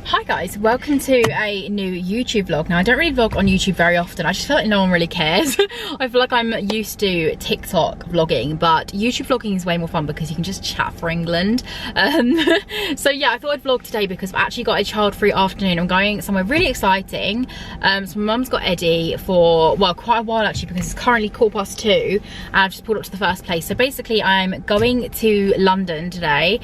Hi guys, welcome to a new YouTube vlog. Now I don't really vlog on YouTube very often. I just feel like no one really cares. I feel like I'm used to TikTok vlogging, but YouTube vlogging is way more fun because you can just chat for England. So yeah, I thought I'd vlog today because I've actually got a child-free afternoon. I'm going somewhere really exciting. So my mum's got Eddie for, well, quite a while actually, because it's currently 2:15 and I've just pulled up to the first place. So basically I'm going to London today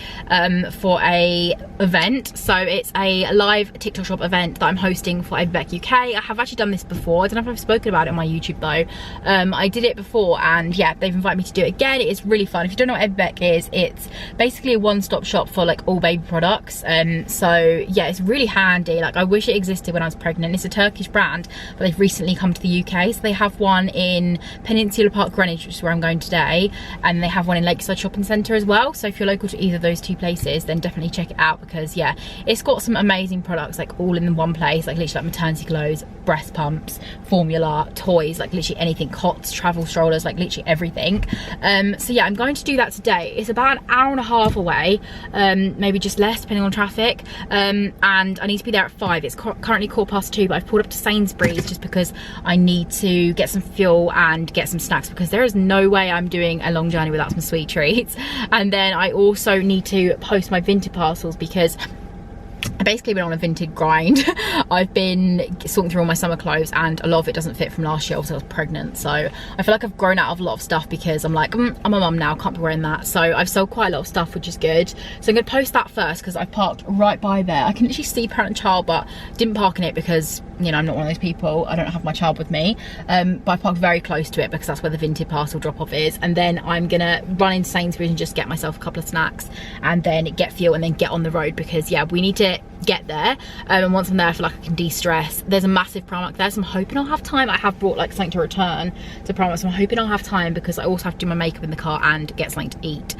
for a event. So it's a live TikTok shop event that I'm hosting for xxxx UK. I have actually done this before. I don't know if I've spoken about it on my YouTube though. I did it before and yeah, they've invited me to do it again. It is really fun. If you don't know what xxxx is, it's basically a one-stop shop for like all baby products. So yeah, it's really handy. Like I wish it existed when I was pregnant. It's a Turkish brand, but they've recently come to the UK. So they have one in Peninsula Park, Greenwich, which is where I'm going today. And they have one in Lakeside Shopping Centre as well. So if you're local to either of those two places, then definitely check it out because yeah, it's got some amazing products like all in one place, like literally like maternity clothes, breast pumps, formula, toys, like literally anything, cots, travel strollers, like literally everything. So yeah, I'm going to do that today. It's about an hour and a half away, maybe just less depending on traffic, and I need to be there at 5. It's currently 2:15, but I've pulled up to Sainsbury's just because I need to get some fuel and get some snacks because there is no way I'm doing a long journey without some sweet treats. And then I also need to post my Vinted parcels because I basically been on a Vinted grind. I've been sorting through all my summer clothes and a lot of it doesn't fit from last year. Obviously I was pregnant, so I feel like I've grown out of a lot of stuff because I'm like, I'm a mum now, can't be wearing that. So I've sold quite a lot of stuff, which is good. So I'm going to post that first because I parked right by there. I can literally see parent and child, but didn't park in it because, you know, I'm not one of those people. I don't have my child with me, but I parked very close to it because that's where the Vinted parcel drop off is. And then I'm gonna run into Sainsbury's and just get myself a couple of snacks and then get fuel and then get on the road because yeah, we need to get there. And once I'm there, I feel like I can de-stress. There's a massive Primark there, so I'm hoping I'll have time. I have brought like something to return to Primark, so I'm hoping I'll have time because I also have to do my makeup in the car and get something to eat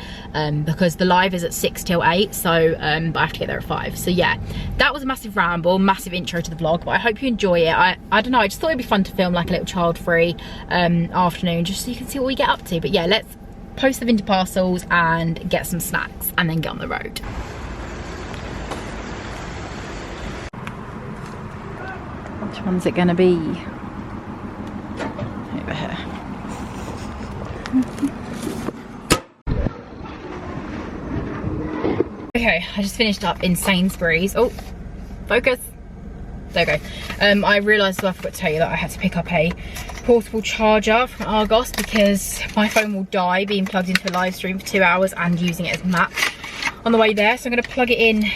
because the live is at 6 till 8, so but I have to get there at 5. So yeah, that was a massive ramble, massive intro to the vlog, but I hope you enjoy it. I don't know, I just thought it'd be fun to film like a little child-free afternoon just so you can see what we get up to. But yeah, let's post the Vinted parcels and get some snacks and then get on the road. Which one's it gonna be? Over here. Okay, I just finished up in Sainsbury's. Oh, focus. There we go. I realised, so I forgot to tell you that I had to pick up a portable charger from Argos because my phone will die being plugged into a live stream for 2 hours and using it as a match on the way there. So I'm going to plug it in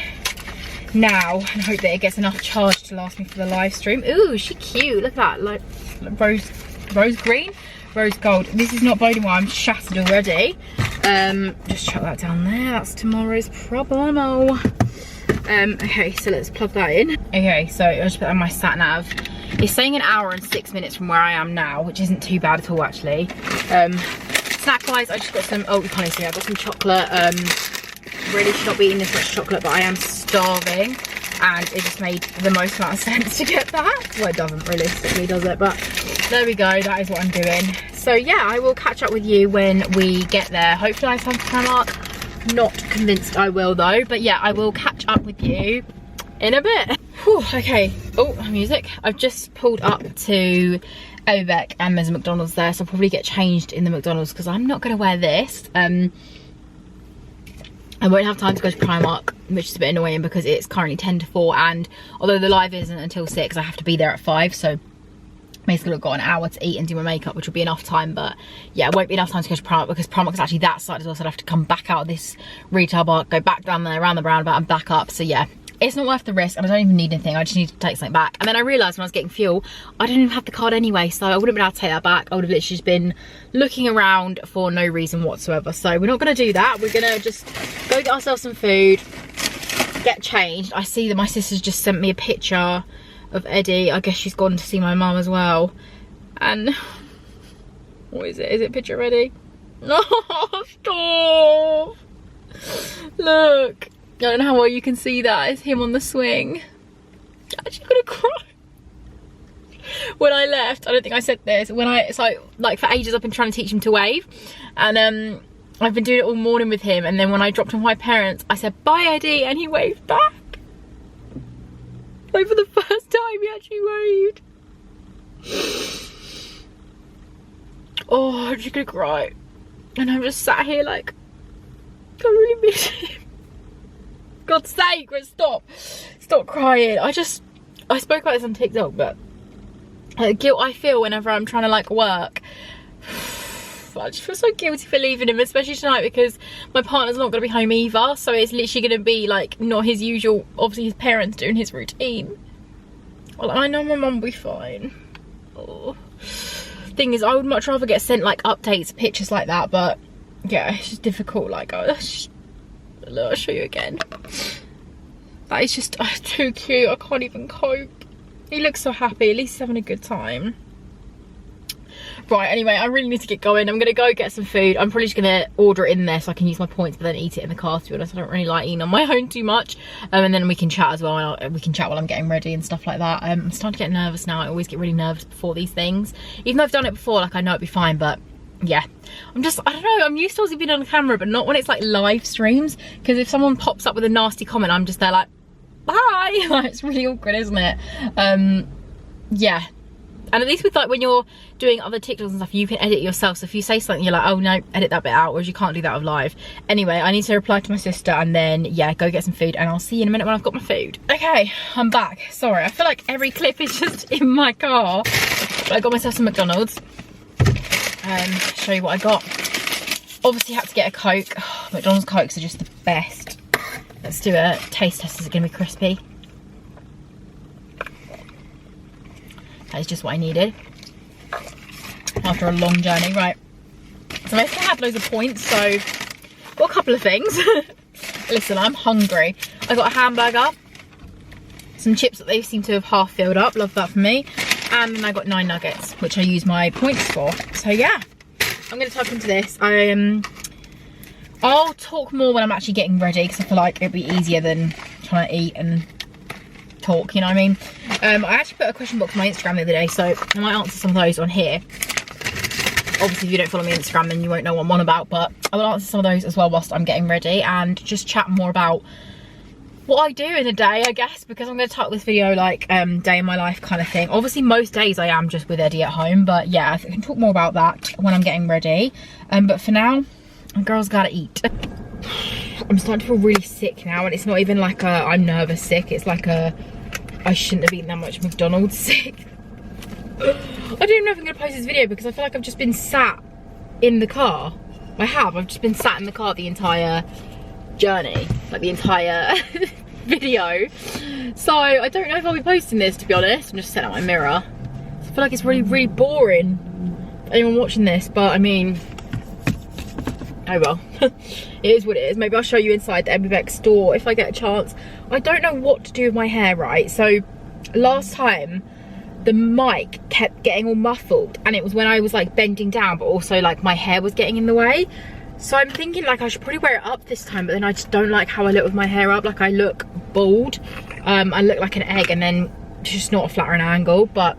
now and hope that it gets enough charge to last me for the live stream. Ooh, she's cute. Look at that, like rose green, rose gold. This is not boding well. I'm shattered already. Just chuck that down there. That's tomorrow's problemo. Okay, so let's plug that in. Okay, so I'll just put on my sat nav. It's saying an hour and 6 minutes from where I am now, which isn't too bad at all actually. Snack wise, I just got some, oh you can't see, I got some chocolate. Really should not be eating this much chocolate, but I am starving and it just made the most amount of sense to get that. Well, it doesn't realistically, does it? But there we go, that is what I'm doing. So yeah, I will catch up with you when we get there. Hopefully I have time for Primark. Not convinced I will though, but yeah, I will catch up with you in a bit. Whew, okay, oh, music. I've just pulled up to xxxx and there's a McDonald's there, so I'll probably get changed in the McDonald's because I'm not going to wear this. I won't have time to go to Primark, which is a bit annoying because it's currently 10 to 4 and although the live isn't until 6, I have to be there at 5, so basically I've got an hour to eat and do my makeup, which will be enough time. But yeah, it won't be enough time to go to Primark because Primark is actually that side as well, so I'd have to come back out of this retail park, go back down there, around the roundabout and back up. So yeah, it's not worth the risk and I don't even need anything. I just need to take something back. And then I realised when I was getting fuel, I didn't even have the card anyway, so I wouldn't have been able to take that back. I would have literally just been looking around for no reason whatsoever. So we're not going to do that. We're going to just go get ourselves some food, get changed. I see that my sister's just sent me a picture of Eddie. I guess she's gone to see my mum as well. And what is it? Is it a picture of Eddie? No, stop. Look. I don't know how well you can see that. It's him on the swing. I'm actually gonna cry. When I left, I don't think I said this. So like for ages I've been trying to teach him to wave, and I've been doing it all morning with him. And then when I dropped him with my parents, I said bye Eddie, and he waved back. actually worried. Oh, I'm just gonna cry. And I'm just sat here like, I really miss him. God's sake, stop crying. I spoke about this on TikTok, but the guilt I feel whenever I'm trying to like work, I just feel so guilty for leaving him, especially tonight because my partner's not going to be home either, so it's literally going to be like not his usual, obviously his parents doing his routine. Well, I know my mum will be fine. Oh. Thing is, I would much rather get sent like updates, pictures like that, but yeah, it's just difficult. Like, I'll show you again. That is just too cute. I can't even cope. He looks so happy. At least he's having a good time. Right, anyway, I really need to get going. I'm gonna go get some food. I'm probably just gonna order it in there so I can use my points, but then eat it in the car, to be honest. I don't really like eating on my own too much. And then we can chat as well. We can chat while I'm getting ready and stuff like that. I'm starting to get nervous now. I always get really nervous before these things. Even though I've done it before, like I know it'll be fine, but yeah. I don't know, I'm used to obviously being on camera, but not when it's like live streams. Because if someone pops up with a nasty comment, I'm just there like, bye. Like, it's really awkward, isn't it? Yeah. And at least with like when you're doing other TikToks and stuff, you can edit yourself. So if you say something, you're like, oh no, edit that bit out, whereas you can't do that with live. Anyway, I need to reply to my sister and then, yeah, go get some food, and I'll see you in a minute when I've got my food. Okay, I'm back. Sorry, I feel like every clip is just in my car. But I got myself some McDonald's. Show you what I got. Obviously had to get a Coke. Oh, McDonald's Cokes are just the best. Let's do a taste test. Is it gonna be crispy? That is just what I needed after a long journey. Right, so I still had loads of points, so got a couple of things. Listen, I'm hungry. I got a hamburger, some chips that they seem to have half filled up, love that for me, and then I got 9 nuggets, which I use my points for. So yeah, I'm gonna type into this. I'll talk more when I'm actually getting ready, because I feel like it'll be easier than trying to eat and talk, you know what I mean? I actually put a question box on my Instagram the other day, so I might answer some of those on here. Obviously, if you don't follow me on Instagram, then you won't know what I'm on about, but I will answer some of those as well whilst I'm getting ready, and just chat more about what I do in a day, I guess, because I'm going to title this video like day in my life kind of thing. Obviously, most days I am just with Eddie at home, but yeah, I can talk more about that when I'm getting ready. But for now, a girl's gotta eat. I'm starting to feel really sick now, and it's not even like a I'm nervous sick, it's like a I shouldn't have eaten that much McDonald's sick. I don't even know if I'm gonna post this video because I feel like I've just been sat in the car. I've just been sat in the car the entire journey, like the entire video. So I don't know if I'll be posting this, to be honest. I'm just setting out my mirror. I feel like it's really boring for anyone watching this, but I mean, oh well. It is what it is. Maybe I'll show you inside the MBX store if I get a chance. I don't know what to do with my hair, right? So last time the mic kept getting all muffled, and it was when I was like bending down, but also like my hair was getting in the way. So I'm thinking like I should probably wear it up this time, but then I just don't like how I look with my hair up. Like I look bald, I look like an egg, and then just not a flatter an angle, but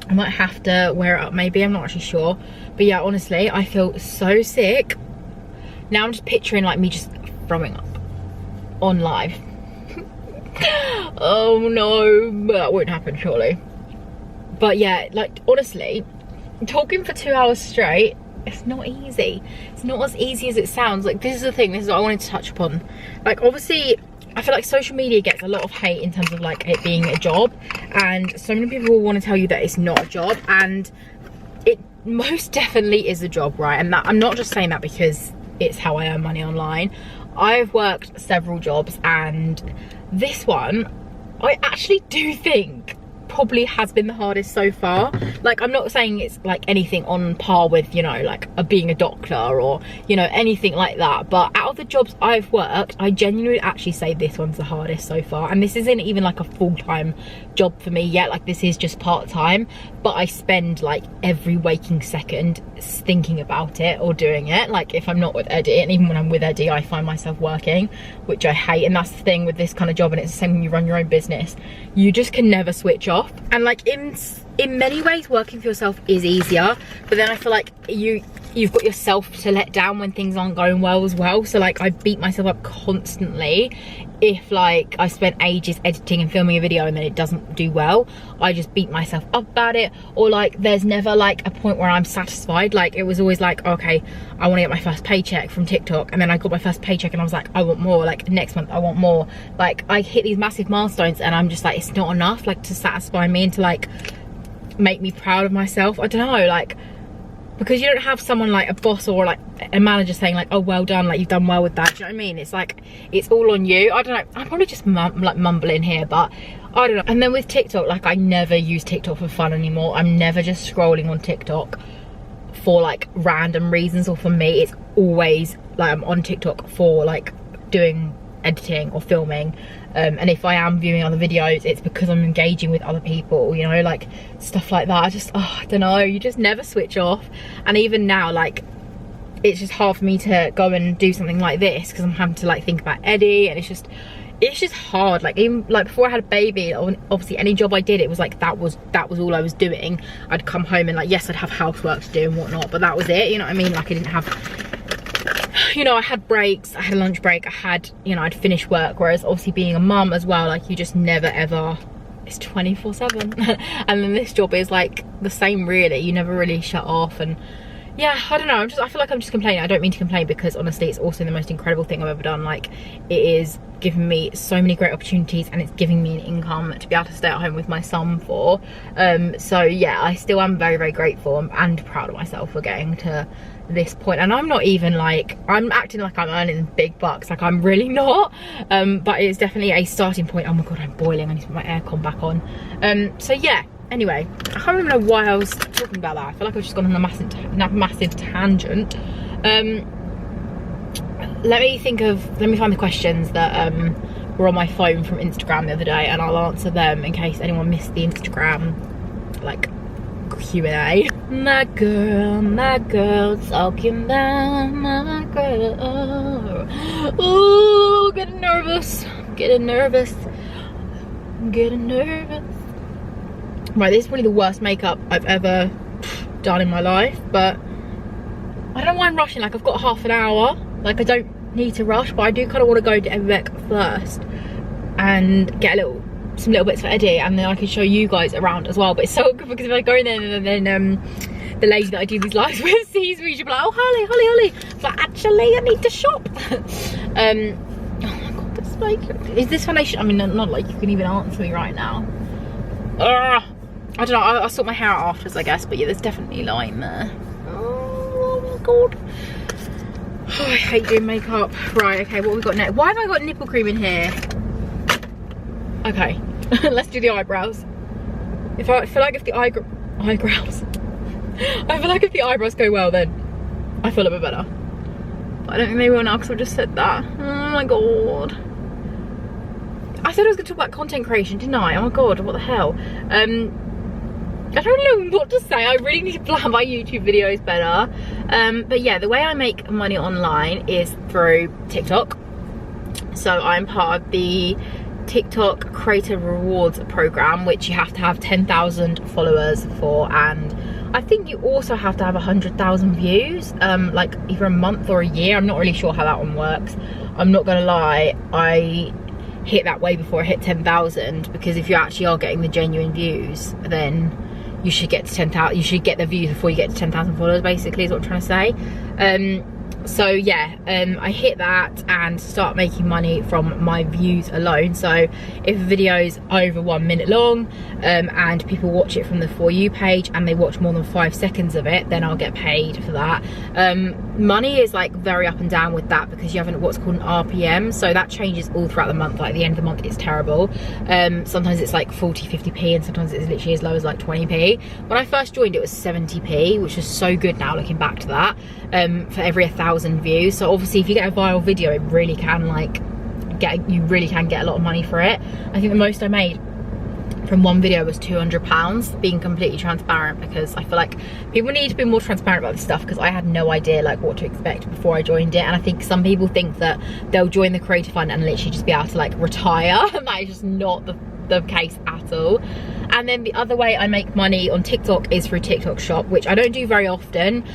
I might have to wear it up maybe, I'm not actually sure. But yeah, honestly, I feel so sick. Now I'm just picturing like me just throwing up on live. Oh no, but that won't happen surely. But yeah, like honestly, talking for 2 hours straight, it's not easy. It's not as easy as it sounds. Like this is the thing, this is what I wanted to touch upon. Like obviously, I feel like social media gets a lot of hate in terms of like it being a job, and so many people will want to tell you that it's not a job, and it most definitely is a job, right? And that I'm not just saying that because it's how I earn money online. I've worked several jobs, and this one I actually do think probably has been the hardest so far. Like I'm not saying it's like anything on par with, you know, like being a doctor or, you know, anything like that, but out of the jobs I've worked, I genuinely would actually say this one's the hardest so far. And this isn't even like a full-time job for me yet, like this is just part-time, but I spend like every waking second thinking about it or doing it. Like if I'm not with Eddie, and even when I'm with Eddie, I find myself working, which I hate. And that's the thing with this kind of job, and it's the same when you run your own business, you just can never switch off. And like in many ways working for yourself is easier, but then I feel like you've got yourself to let down when things aren't going well as well. So like I beat myself up constantly if like I spent ages editing and filming a video and then it doesn't do well. I just beat myself up about it. Or like there's never like a point where I'm satisfied. Like it was always like, okay, I want to get my first paycheck from TikTok, and then I got my first paycheck and I was like, I want more. Like next month I want more. Like I hit these massive milestones and I'm just like, it's not enough like to satisfy me and to like make me proud of myself. I don't know, like, because you don't have someone like a boss or like a manager saying like, oh well done, like you've done well with that. Do you know what I mean? It's like, it's all on you. I don't know, I'm probably just like mumbling here, but I don't know. And then with TikTok, like I never use TikTok for fun anymore. I'm never just scrolling on TikTok for like random reasons, or for me it's always like I'm on TikTok for like doing editing or filming, and if I am viewing other videos, it's because I'm engaging with other people, you know, like stuff like that. I just, oh, I don't know, you just never switch off. And even now, like it's just hard for me to go and do something like this because I'm having to like think about Eddie, and it's just hard. Like even like before I had a baby, obviously any job I did, it was like that was all I was doing. I'd come home and like, yes, I'd have housework to do and whatnot, but that was it, you know what I mean? Like I didn't have, you know, I had breaks, I had a lunch break, I had, you know, I'd finish work. Whereas obviously being a mum as well, like you just never ever, it's 24/7. And then this job is like the same really, you never really shut off. And yeah, I don't know, I feel like I'm just complaining. I don't mean to complain, because honestly it's also the most incredible thing I've ever done. Like it is giving me so many great opportunities, and it's giving me an income to be able to stay at home with my son for. So yeah, I still am very, very grateful and proud of myself for getting to this point. And I'm not even like, I'm acting like I'm earning big bucks, like I'm really not, but it's definitely a starting point. Oh my god, I'm boiling, I need to put my aircon back on. So yeah, anyway, I can't even know why I was talking about that. I feel like I've just gone on a massive tangent. Let me find the questions that were on my phone from Instagram the other day, and I'll answer them in case anyone missed the Instagram like Q&A. My girl, talking about my girl. Ooh, getting nervous. Right, this is probably the worst makeup I've ever done in my life, but I don't mind rushing. Like I've got half an hour, like I don't need to rush, but I do kind of want to go to Everbeck first and get some little bits for Eddie, and then I can show you guys around as well. But it's so good because if I go in there and then the lady that I do these lives with sees me, she'll be like, oh Holly, it's like, actually I need to shop. Oh my god, this makeup, is this foundation, I mean not like you can even answer me right now. I don't know, I'll sort my hair out afterwards I guess, but yeah, there's definitely line there. Oh my god, oh, I hate doing makeup. Right, okay, what have we got next? Why have I got nipple cream in here? Okay, let's do the eyebrows. I feel like if the eyebrows go well, then I feel a bit better. But I don't think they will now because I just said that. Oh my god. I said I was going to talk about content creation, didn't I? Oh my god, what the hell? I don't know what to say. I really need to plan my YouTube videos better. But yeah, the way I make money online is through TikTok. So I'm part of the TikTok Creator Rewards program, which you have to have 10,000 followers for, and I think you also have to have 100,000 views, like either a month or a year. I'm not really sure how that one works. I'm not gonna lie, I hit that way before I hit 10,000, because if you actually are getting the genuine views, then you should get to 10,000. You should get the views before you get to 10,000 followers, basically, is what I'm trying to say. So yeah, I hit that and start making money from my views alone. So if a video's over 1 minute long, and people watch it from the For You page and they watch more than 5 seconds of it, then I'll get paid for that. Money is like very up and down with that, because you have what's called an RPM, so that changes all throughout the month. Like the end of the month it's terrible. Sometimes it's like 40-50p, and sometimes it's literally as low as like 20p. When I first joined it was 70p, which is so good now looking back to that, for every 1,000 views. So obviously if you get a viral video, it really can like you really can get a lot of money for it. I think the most I made from one video was £200, being completely transparent, because I feel like people need to be more transparent about this stuff, because I had no idea like what to expect before I joined it. And I think some people think that they'll join the creator fund and literally just be able to like retire, and that is just not the case at all. And then the other way I make money on TikTok is through TikTok Shop, which I don't do very often,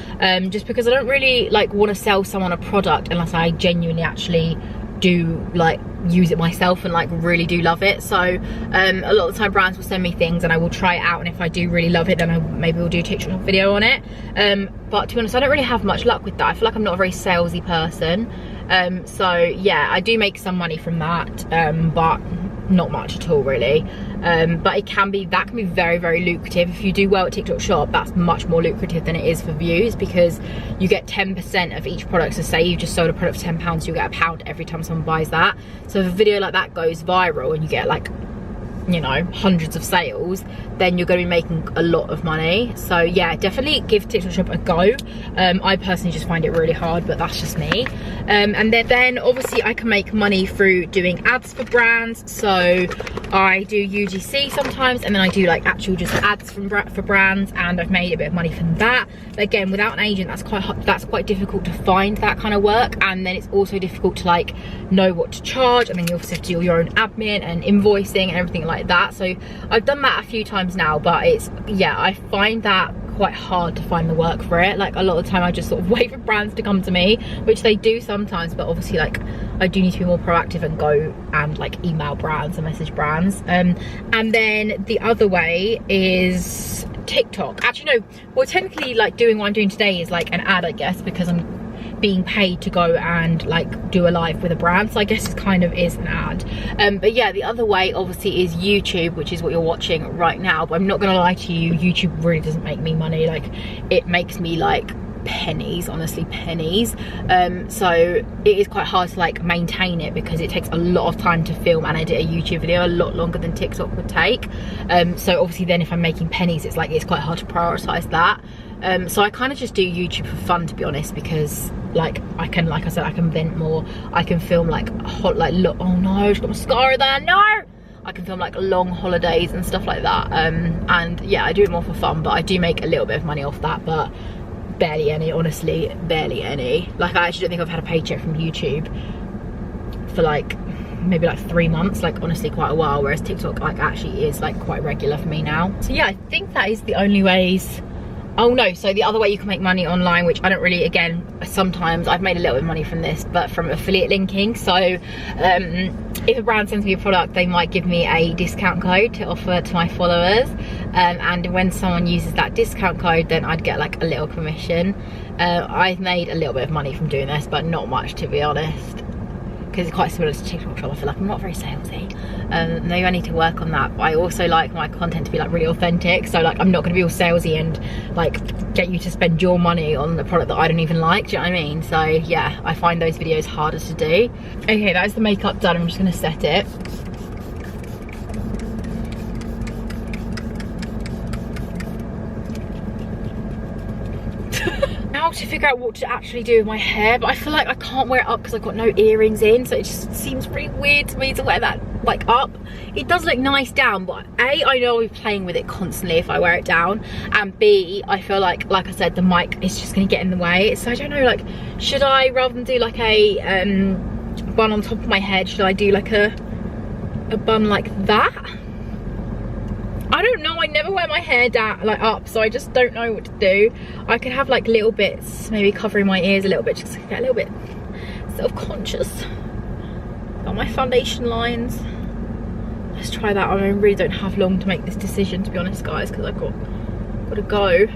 just because I don't really like want to sell someone a product unless I genuinely actually do like use it myself and like really do love it. So a lot of the time brands will send me things and I will try it out, and if I do really love it, then I maybe will do a TikTok video on it. But to be honest, I don't really have much luck with that. I feel like I'm not a very salesy person. So yeah, I do make some money from that, but not much at all really. But that can be very, very lucrative. If you do well at TikTok Shop, that's much more lucrative than it is for views, because you get 10% of each product. So say you just sold a product for £10, you get £1 every time someone buys that. So if a video like that goes viral and you get like, you know, hundreds of sales, then you're going to be making a lot of money. So yeah, definitely give TikTok Shop a go. I personally just find it really hard, but that's just me. And then obviously I can make money through doing ads for brands. So I do UGC sometimes, and then I do like actual just ads for brands, and I've made a bit of money from that. But again, without an agent, that's quite difficult to find that kind of work, and then it's also difficult to like know what to charge, and then you also have to do your own admin and invoicing and everything like that. So I've done that a few times now, but it's, yeah, I find that quite hard to find the work for it. Like a lot of the time I just sort of wait for brands to come to me, which they do sometimes, but obviously like I do need to be more proactive and go and like email brands and message brands. And then the other way is TikTok. Actually no, well technically like doing what I'm doing today is like an ad, I guess, because I'm being paid to go and like do a live with a brand, so I guess it kind of is an ad. But yeah, the other way obviously is YouTube, which is what you're watching right now. But I'm not gonna lie to you, YouTube really doesn't make me money. Like it makes me like pennies, honestly pennies. So it is quite hard to like maintain it, because it takes a lot of time to film and edit a YouTube video, a lot longer than TikTok would take. So obviously then if I'm making pennies, it's like it's quite hard to prioritize that. So I kind of just do YouTube for fun, to be honest, because like I can, like I said, I can vent more. I can film like look, oh no, she's got mascara there, no! I can film like long holidays and stuff like that. And yeah, I do it more for fun, but I do make a little bit of money off that, but barely any, honestly, barely any. Like I actually don't think I've had a paycheck from YouTube for like maybe like 3 months, like honestly quite a while, whereas TikTok like actually is like quite regular for me now. So yeah, I think that is the only ways. Oh no, so the other way you can make money online, which I don't really, again, sometimes I've made a little bit of money from this, but from affiliate linking. So if a brand sends me a product, they might give me a discount code to offer to my followers, and when someone uses that discount code, then I'd get like a little commission. I've made a little bit of money from doing this, but not much, to be honest, because it's quite similar to TikTok Shop. I feel like I'm not very salesy. Maybe I need to work on that. But I also like my content to be like really authentic, so like I'm not going to be all salesy and like get you to spend your money on a product that I don't even like. Do you know what I mean? So yeah, I find those videos harder to do. Okay, that is the makeup done. I'm just going to set it. To figure out what to actually do with my hair, but I feel like I can't wear it up because I've got no earrings in, so it just seems really weird to me to wear that like up. It does look nice down, but A, I know I'll be playing with it constantly if I wear it down, and B, I feel like I said, the mic is just gonna get in the way. So I don't know, like should I, rather than do like a bun on top of my head, should I do like a bun like that? I don't know, I never wear my hair down like up, so I just don't know what to do. I could have like little bits maybe covering my ears a little bit, just to get a little bit self-conscious about my foundation lines. Let's try that. I really don't have long to make this decision, to be honest guys, because I've got to go.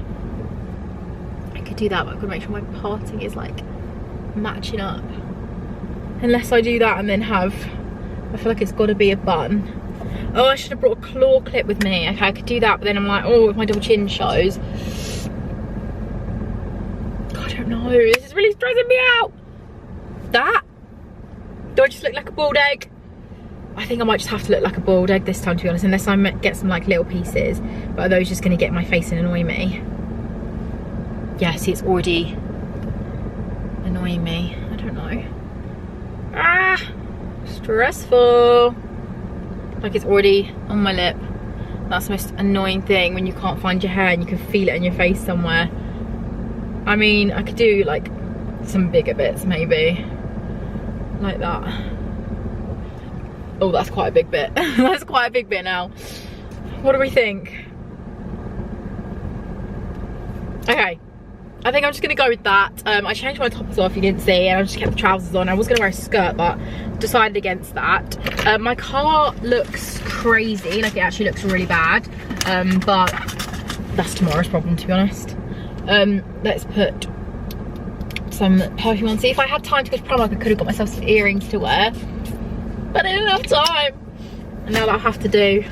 I could do that, but I've got to make sure my parting is like matching up. Unless I do that and then have, I feel like it's got to be a bun. Oh, I should have brought a claw clip with me. Okay, I could do that, but then I'm like, oh, if my double chin shows. I don't know, this is really stressing me out. That? Do I just look like a bald egg? I think I might just have to look like a bald egg this time, to be honest, unless I get some like little pieces. But are those just gonna get in my face and annoy me? Yeah, see, it's already annoying me. I don't know. Ah, stressful. Like it's already on my lip. That's the most annoying thing, when you can't find your hair and you can feel it in your face somewhere. I mean, I could do like some bigger bits maybe, like that. Oh, that's quite a big bit. That's quite a big bit now. What do we think? Okay, I think I'm just gonna go with that. I changed my top as well if you didn't see, and I just kept the trousers on. I was gonna wear a skirt, but decided against that. My car looks crazy, like it actually looks really bad, but that's tomorrow's problem, to be honest. Let's put some perfume on. See, if I had time to go to Primark, I could have got myself some earrings to wear, but I didn't have time. And now that I have to do,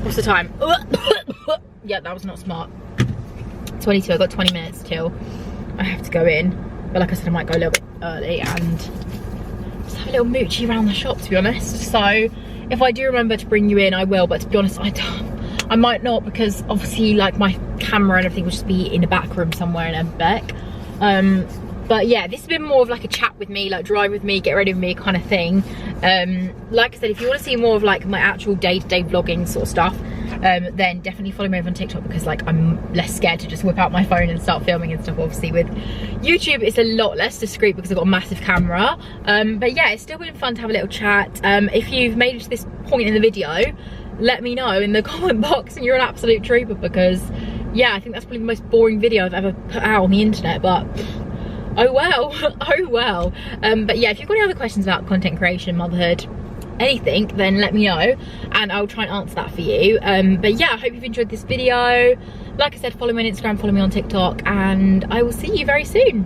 what's the time? Yeah, that was not smart. 22, I got 20 minutes till I have to go in. But like I said, I might go a little bit early and just have a little moochie around the shop, to be honest. So if I do remember to bring you in, I will, but to be honest, I might not, because obviously like my camera and everything will just be in the back room somewhere in Beck. But yeah, this has been more of like a chat with me, like drive with me, get ready with me kind of thing. Like I said, if you want to see more of like my actual day-to-day vlogging sort of stuff, then definitely follow me over on TikTok, because like I'm less scared to just whip out my phone and start filming and stuff. Obviously with YouTube it's a lot less discreet because I've got a massive camera. But yeah, it's still been fun to have a little chat. If you've made it to this point in the video, let me know in the comment box, and you're an absolute trooper, because yeah, I think that's probably the most boring video I've ever put out on the internet, but oh well. Oh well. But yeah, if you've got any other questions about content creation, motherhood, anything, then let me know and I'll try and answer that for you. But yeah, I hope you've enjoyed this video. Like I said, follow me on Instagram, follow me on TikTok, and I will see you very soon.